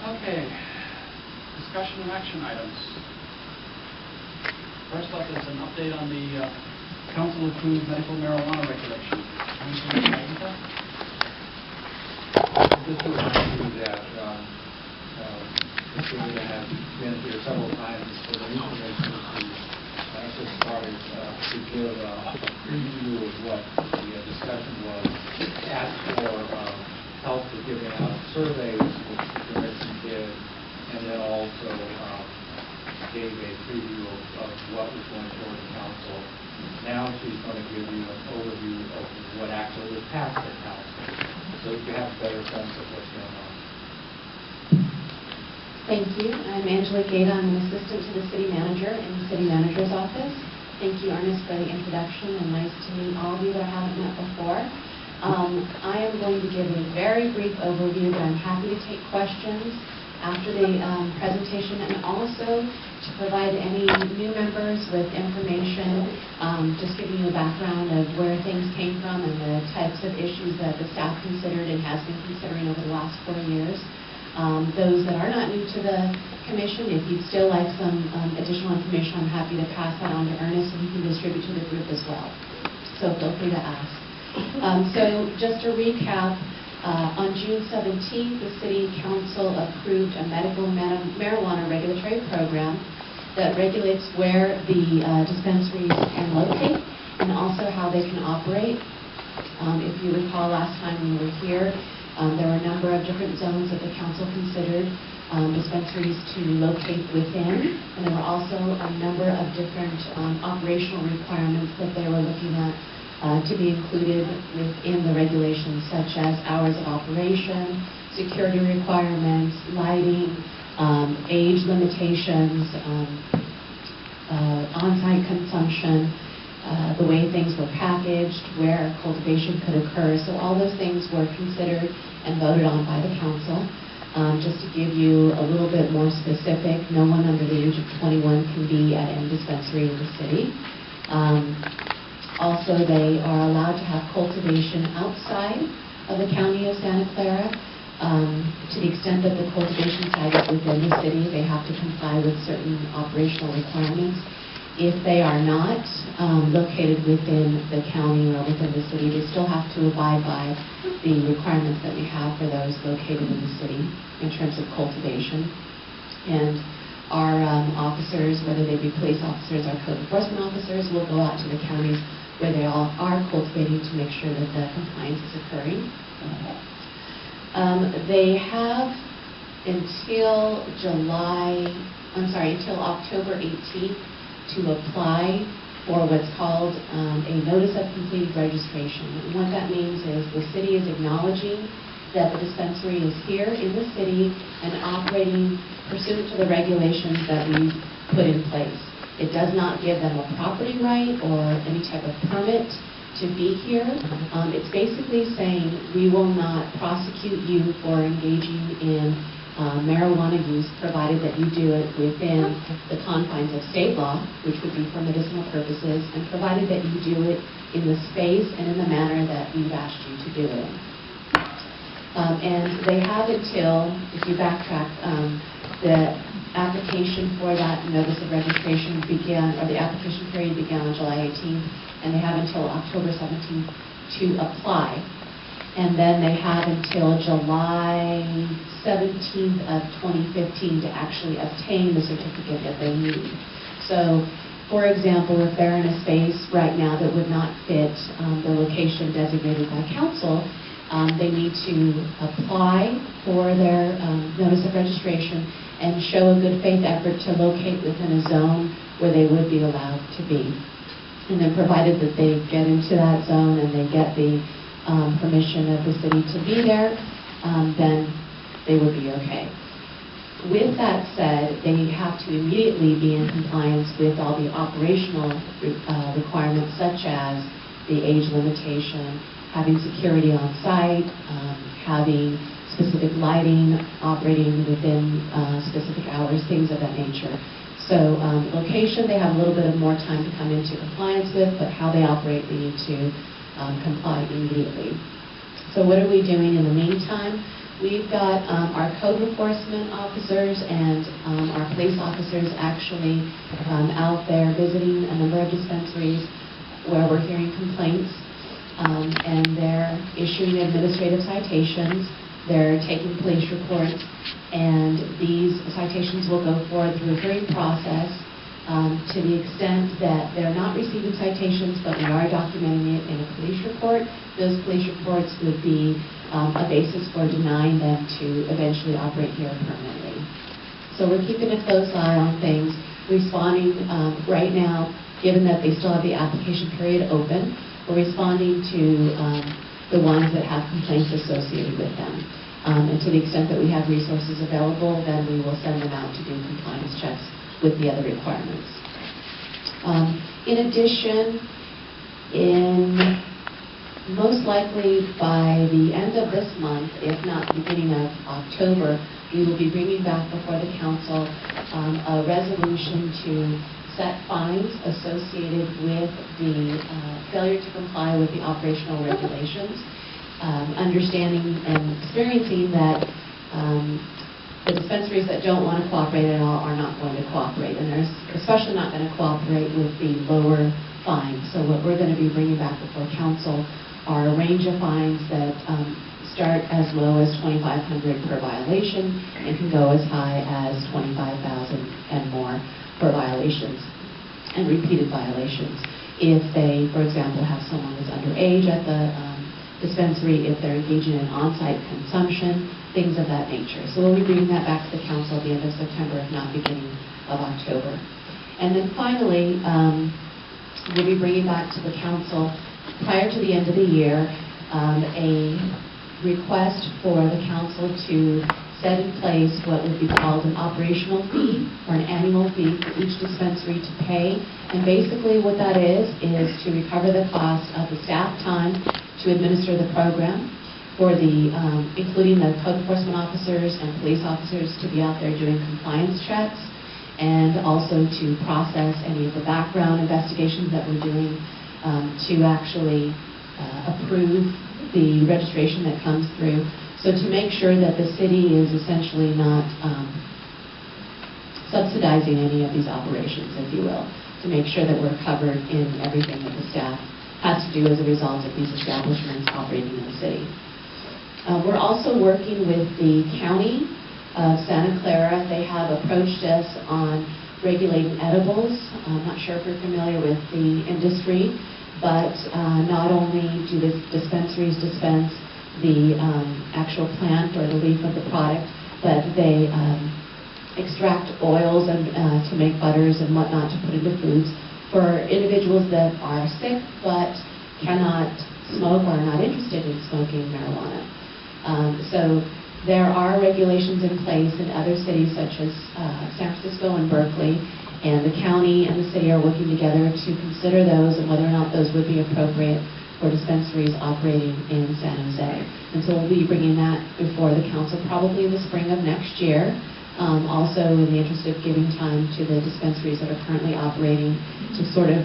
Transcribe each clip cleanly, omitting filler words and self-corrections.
Okay, discussion and action items. First up is an update on the council-approved medical marijuana regulation. Anything from Gaeta? Just to remind you that Mr. Gaeta has been here several times for the new commissioners who actually started to give a preview of what the discussion was, asked for help with giving out surveys, which the commission did, and then also gave a preview of what was going toward the council. Now she's going to give you an overview of what actually was passed at council, so you have a better sense of what's going on. Thank you. I'm Angelique Gaeta. I'm an assistant to the city manager in the city manager's office. Thank you, Ernest, for the introduction, and nice to meet all of you that I haven't met before. I am going to give a very brief overview, but I'm happy to take questions after the presentation, and also to provide any new members with information, just giving you a background of where things came from and the types of issues that the staff considered and has been considering over the last 4 years. Those that are not new to the commission, if you'd still like some additional information, I'm happy to pass that on to Ernest and he can distribute to the group as well. So feel free to ask. So just to recap, on June 17th, the City Council approved a medical marijuana regulatory program that regulates where the dispensaries can locate and also how they can operate. If you recall last time we were here, there were a number of different zones that the council considered dispensaries to locate within, and there were also a number of different operational requirements that they were looking at to be included within the regulations, such as hours of operation, security requirements, lighting, age limitations, on-site consumption, the way things were packaged, where cultivation could occur. So all those things were considered and voted on by the council. Just to give you a little bit more specific, no one under the age of 21 can be at any dispensary in the city. Also, they are allowed to have cultivation outside of the county of Santa Clara. To the extent that the cultivation site is within the city, they have to comply with certain operational requirements. If they are not located within the county or within the city, they still have to abide by the requirements that we have for those located in the city in terms of cultivation. And our officers, whether they be police officers or code enforcement officers, will go out to the counties where they all are cultivating to make sure that the compliance is occurring. They have until October 18th to apply for what's called a notice of completed registration. And what that means is the city is acknowledging that the dispensary is here in the city and operating pursuant to the regulations that we put in place. It does not give them a property right or any type of permit to be here. It's basically saying we will not prosecute you for engaging in marijuana use, provided that you do it within the confines of state law, which would be for medicinal purposes, and provided that you do it in the space and in the manner that we've asked you to do it. And they have until, if you backtrack, the application for that notice of registration began, or the application period began on July 18th, and they have until October 17th to apply. And then they have until July 17th of 2015 to actually obtain the certificate that they need. So, for example, if they're in a space right now that would not fit the location designated by council, they need to apply for their notice of registration and show a good faith effort to locate within a zone where they would be allowed to be. And then provided that they get into that zone and they get the permission of the city to be there, then they would be okay. With that said, they have to immediately be in compliance with all the operational requirements, such as the age limitation, having security on site, having specific lighting, operating within specific hours, things of that nature. So location, they have a little bit of more time to come into compliance with, but how they operate, they need to comply immediately. So what are we doing in the meantime? We've got our code enforcement officers and our police officers actually out there visiting a number of dispensaries where we're hearing complaints, and they're issuing administrative citations. They're taking police reports, and these citations will go forward through a hearing process. To the extent that they're not receiving citations, but we are documenting it in a police report, those police reports would be a basis for denying them to eventually operate here permanently. So we're keeping a close eye on things, responding right now, given that they still have the application period open, we're responding to the ones that have complaints associated with them. And to the extent that we have resources available, then we will send them out to do compliance checks with the other requirements. In addition, most likely by the end of this month, if not the beginning of October, we will be bringing back before the council a resolution to set fines associated with the failure to comply with the operational regulations, understanding and experiencing that the dispensaries that don't want to cooperate at all are not going to cooperate, and they're especially not going to cooperate with the lower fines. So what we're going to be bringing back before council are a range of fines that start as low as $2,500 per violation and can go as high as $25,000 and more for violations and repeated violations. If they, for example, have someone that's underage at the dispensary, if they're engaging in on-site consumption, things of that nature. So we'll be bringing that back to the council at the end of September, if not beginning of October. And then finally, we'll be bringing back to the council prior to the end of the year a request for the council to set in place what would be called an operational fee or an annual fee for each dispensary to pay. And basically what that is to recover the cost of the staff time to administer the program, for the including the code enforcement officers and police officers to be out there doing compliance checks, and also to process any of the background investigations that we're doing to actually approve the registration that comes through. So to make sure that the city is essentially not subsidizing any of these operations, if you will, to make sure that we're covered in everything that the staff has to do as a result of these establishments operating in the city. We're also working with the county of Santa Clara. They have approached us on regulating edibles. I'm not sure if you're familiar with the industry, but not only do the dispensaries dispense the actual plant or the leaf of the product, but they extract oils and to make butters and whatnot to put into foods for individuals that are sick but cannot smoke or are not interested in smoking marijuana. So there are regulations in place in other cities such as San Francisco and Berkeley, and the county and the city are working together to consider those and whether or not those would be appropriate for dispensaries operating in San Jose. And so we'll be bringing that before the council probably in the spring of next year. Also in the interest of giving time to the dispensaries that are currently operating to sort of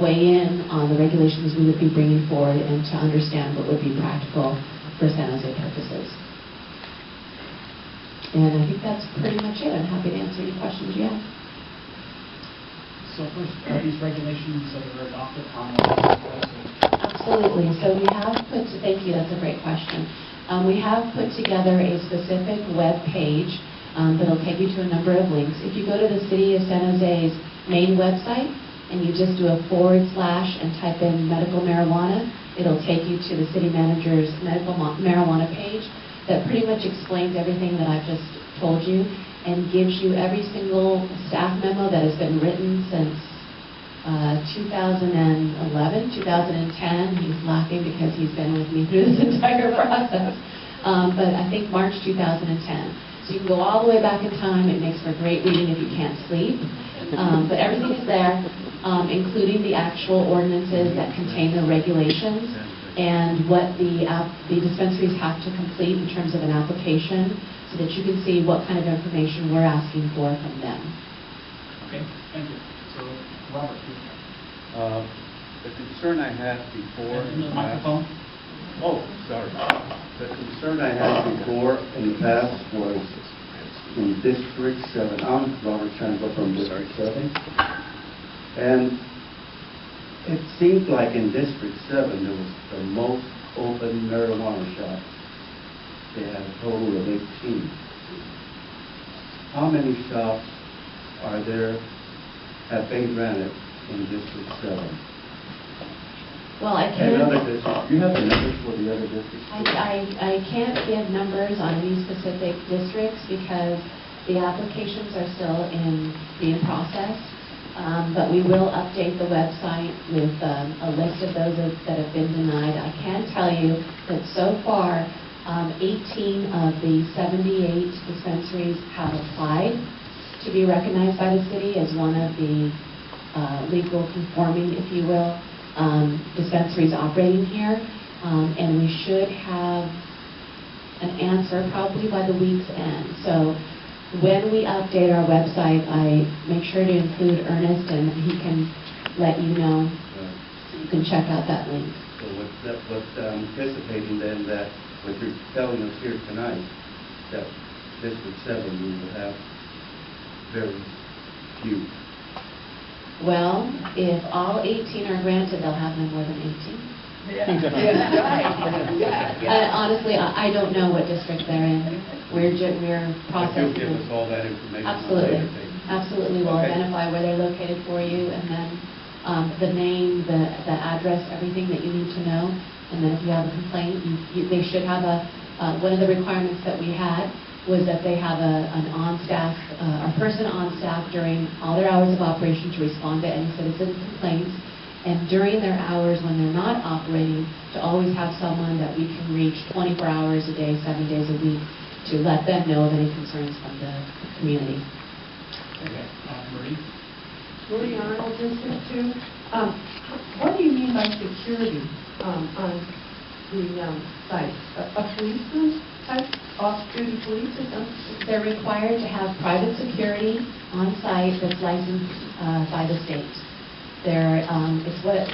weigh in on the regulations we would be bringing forward and to understand what would be practical for San Jose purposes. And I think that's pretty much it. I'm happy to answer any questions you have. So first, are these regulations that are adopted online? Absolutely. So we have thank you, that's a great question. We have put together a specific web page that'll take you to a number of links. If you go to the City of San Jose's main website and you just do a / and type in medical marijuana, it'll take you to the city manager's medical marijuana page that pretty much explains everything that I've just told you and gives you every single staff memo that has been written since 2011, 2010. He's laughing because he's been with me through this entire process. But I think March 2010. So you can go all the way back in time. It makes for great reading if you can't sleep. But everything is there, including the actual ordinances that contain the regulations and what the dispensaries have to complete in terms of an application, so that you can see what kind of information we're asking for from them. Okay, thank you. So, Robert, please. The concern I had before... In the microphone? Oh, sorry. The concern I had before in the past was in District 7. I'm Robert Chandler from District 7. And it seemed like in District 7 there was the most open marijuana shops. They had a total of 18. How many shops are there, have been granted in District 7? Well, I And can't. other districts, you have the numbers for the other districts? I can't give numbers on any specific districts because the applications are still being processed. But we will update the website with a list of those that have been denied. I can tell you that so far, 18 of the 78 dispensaries have applied to be recognized by the city as one of the legal conforming, if you will, dispensaries operating here. And we should have an answer probably by the week's end. So when we update our website, I make sure to include Ernest, and he can let you know. So you can check out that link. So what's anticipating then that what you're telling us here tonight, that District 7 we will have very few. Well, if all 18 are granted, they'll have no more than 18. Honestly, I don't know what district they're in. We're processing. But you'll give us all that information. Absolutely. On later. Absolutely. We'll Okay. identify where they're located for you, and then the name, the address, everything that you need to know. And then if you have a complaint, they should have one of the requirements that we had was that they have a person on staff during all their hours of operation to respond to any citizen complaints, and during their hours when they're not operating, to always have someone that we can reach 24 hours a day, 7 days a week, to let them know of any concerns from the community. Okay, Marie? Marie Arnold, District 2. What do you mean by security on the site? A policeman type, off-duty police or something? They're required to have private security on site that's licensed by the state. It's what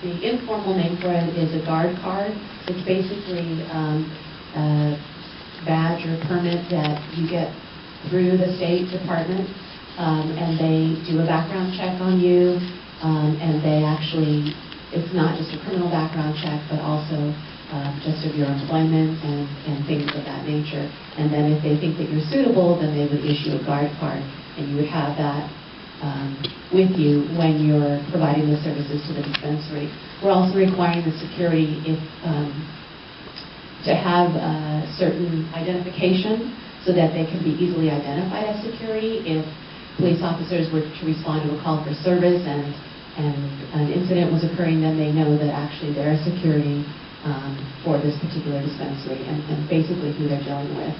the informal name for it is a guard card. It's basically a badge or permit that you get through the State Department, and they do a background check on you, and they actually, it's not just a criminal background check, but also just of your employment and things of that nature. And then if they think that you're suitable, then they would issue a guard card, and you would have that with you when you're providing the services to the dispensary. We're also requiring the security to have a certain identification so that they can be easily identified as security. If police officers were to respond to a call for service and an incident was occurring, then they know that actually they're security for this particular dispensary and basically who they're dealing with.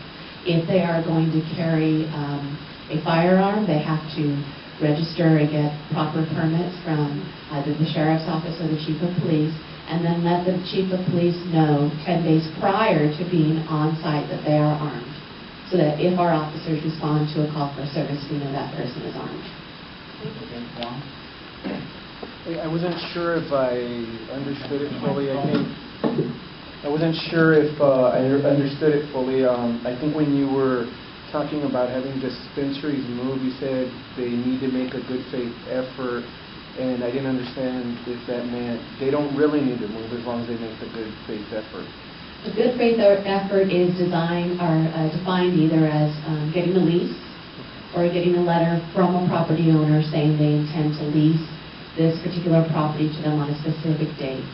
If they are going to carry a firearm, they have to register and get proper permits from either the sheriff's office or the chief of police, and then let the chief of police know 10 days prior to being on site that they are armed, so that if our officers respond to a call for service, we know that person is armed. Okay, Juan? I wasn't sure if I understood it fully. I wasn't sure if I understood it fully. I think when you were talking about having dispensaries move, you said they need to make a good faith effort, and I didn't understand if that meant they don't really need to move as long as they make the good faith effort. The good faith effort is defined either as getting a lease or getting a letter from a property owner saying they intend to lease this particular property to them on a specific date.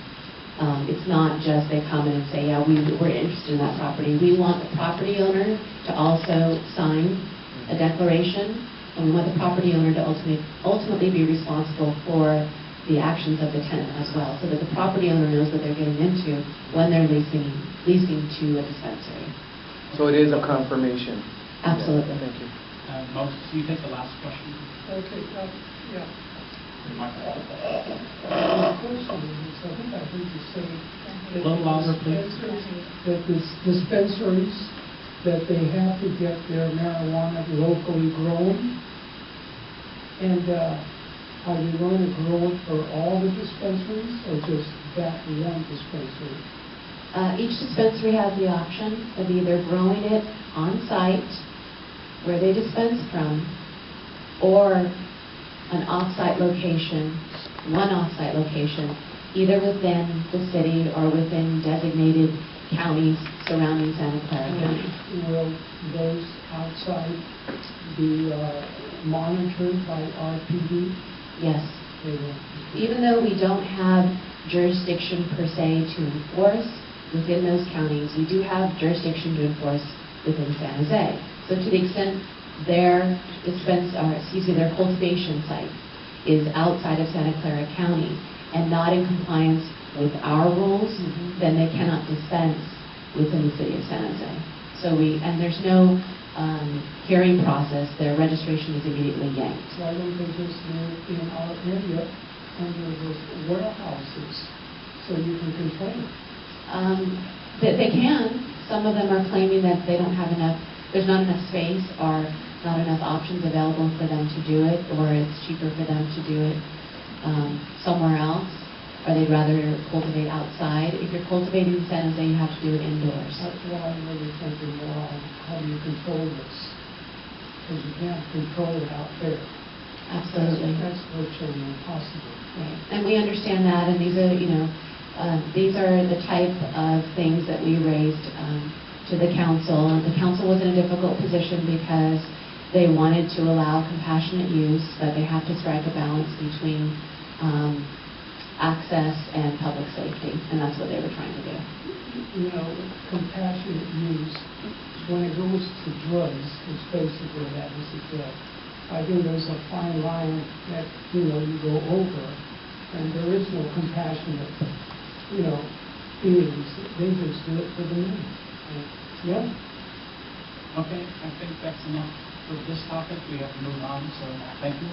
It's not just they come in and say, yeah, we're interested in that property. We want the property owner to also sign a declaration, and we want the property owner to ultimately be responsible for the actions of the tenant as well, so that the property owner knows what they're getting into when they're leasing to a dispensary. So it is a confirmation. Absolutely. Yeah, thank you. Moses, can you take the last question? Okay, yeah. Michael? The question is, I think I heard you say A little louder, please. that dispensaries, that they have to get their marijuana locally grown. And are you going to grow it for all the dispensaries or just that one dispensary? Each dispensary has the option of either growing it on-site, where they dispense from, or an off-site location, one off-site location, either within the city or within designated counties surrounding Santa Clara County. And will those outside be monitored by RPD? Yes. They will. Even though we don't have jurisdiction per se to enforce within those counties, we do have jurisdiction to enforce within San Jose. So to the extent their their cultivation site is outside of Santa Clara County and not in compliance with our rules, then they cannot dispense within the city of San Jose. So there's no hearing process. Their registration is immediately yanked. Why don't they just live in our area under the warehouses so you can control it? They can. Some of them are claiming that they don't have enough, there's not enough space or not enough options available for them to do it, or it's cheaper for them to do it somewhere else, or they'd rather cultivate outside. If you're cultivating in San Jose, you have to do it indoors. That's why I'm really thinking more on how do you control this? Because you can't control it out there. Absolutely. That's virtually impossible. Right. And we understand that, and these are the type of things that we raised to the council. The council was in a difficult position because they wanted to allow compassionate use, but they have to strike a balance between access and public safety, and that's what they were trying to do. You know, compassionate use, when it goes to drugs, is basically that is a drug. I think there's a fine line that, you go over, and there is no compassionate, beings. They just do it for the money. Yeah. Okay, I think that's enough for this topic. We have to move on, so thank you.